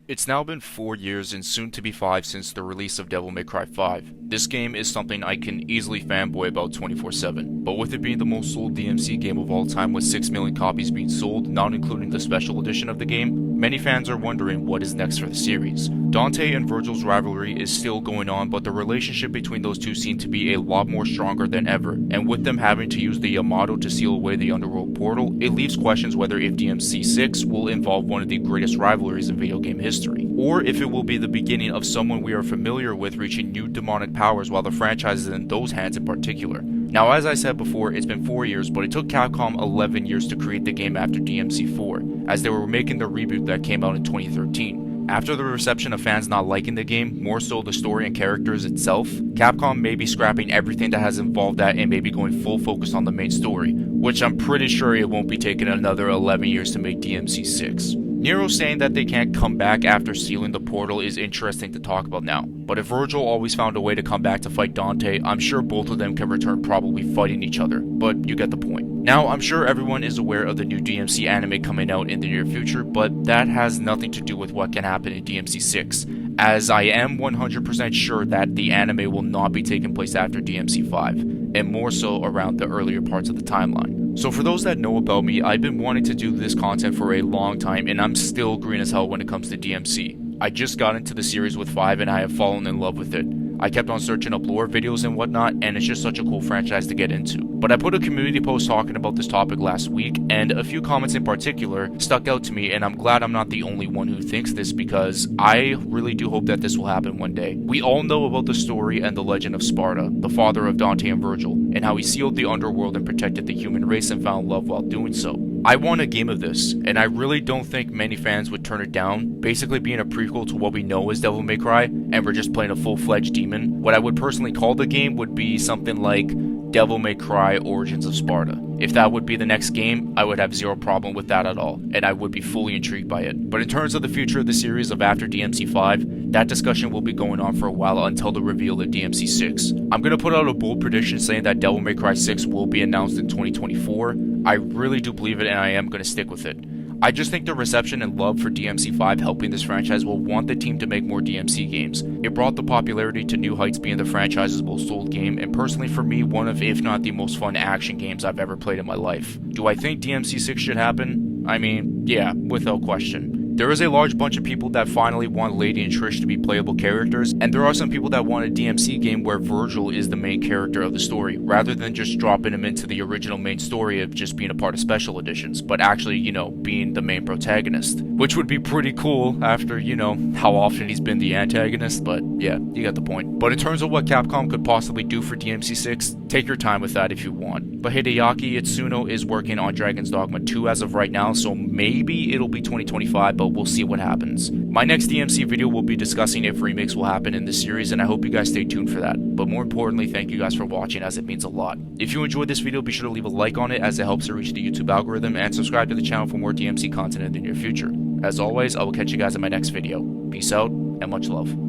It's now been 4 years and soon to be 5 since the release of Devil May Cry 5. This game is something I can easily fanboy about 24/7, but with it being the most sold DMC game of all time with 6 million copies being sold, not including the special edition of the game, many fans are wondering what is next for the series. Dante and Virgil's rivalry is still going on, but the relationship between those two seem to be a lot more stronger than ever, and with them having to use the Yamato to seal away the underworld portal, it leaves questions whether if DMC 6 will involve one of the greatest rivalries in video game history, or if it will be the beginning of someone we are familiar with reaching new demonic powers while the franchise is in those hands in particular. Now, as I said before, it's been 4 years, but it took Capcom 11 years to create the game after DMC 4, as they were making the reboot that came out in 2013. After the reception of fans not liking the game, more so the story and characters itself, Capcom may be scrapping everything that has involved that and maybe going full focus on the main story, which I'm pretty sure it won't be taking another 11 years to make DMC 6. Nero saying that they can't come back after sealing the portal is interesting to talk about now, but if Virgil always found a way to come back to fight Dante, I'm sure both of them can return probably fighting each other, but you get the point. Now, I'm sure everyone is aware of the new DMC anime coming out in the near future, but that has nothing to do with what can happen in DMC 6, as I am 100% sure that the anime will not be taking place after DMC 5, and more so around the earlier parts of the timeline. So for those that know about me, I've been wanting to do this content for a long time, and I'm still green as hell when it comes to DMC. I just got into the series with 5 and I have fallen in love with it. I kept on searching up lore videos and whatnot, and it's just such a cool franchise to get into. But I put a community post talking about this topic last week, and a few comments in particular stuck out to me, and I'm glad I'm not the only one who thinks this, because I really do hope that this will happen one day. We all know about the story and the legend of Sparta, the father of Dante and Virgil, and how he sealed the underworld and protected the human race and found love while doing so. I want a game of this, and I really don't think many fans would turn it down, basically being a prequel to what we know as Devil May Cry, and we're just playing a full-fledged demon. What I would personally call the game would be something like Devil May Cry Origins of Sparta. If that would be the next game, I would have zero problem with that at all, and I would be fully intrigued by it. But in terms of the future of the series of after DMC 5, that discussion will be going on for a while until the reveal of DMC 6. I'm going to put out a bold prediction saying that Devil May Cry 6 will be announced in 2024. I really do believe it, and I am going to stick with it. I just think the reception and love for DMC 5 helping this franchise will want the team to make more DMC games. It brought the popularity to new heights, being the franchise's most sold game, and personally for me, one of, if not the most fun action games I've ever played in my life. Do I think DMC 6 should happen? I mean, yeah, without question. There is a large bunch of people that finally want Lady and Trish to be playable characters, and there are some people that want a DMC game where Virgil is the main character of the story, rather than just dropping him into the original main story of just being a part of special editions, but actually, being the main protagonist. Which would be pretty cool after, how often he's been the antagonist, but yeah, you get the point. But in terms of what Capcom could possibly do for DMC 6, take your time with that if you want. But Hideaki Itsuno is working on Dragon's Dogma 2 as of right now, so maybe it'll be 2025, but we'll see what happens. My next DMC video will be discussing if remakes will happen in this series, and I hope you guys stay tuned for that. But more importantly, thank you guys for watching, as it means a lot. If you enjoyed this video, be sure to leave a like on it, as it helps to reach the YouTube algorithm, and subscribe to the channel for more DMC content in the near future. As always, I will catch you guys in my next video. Peace out, and much love.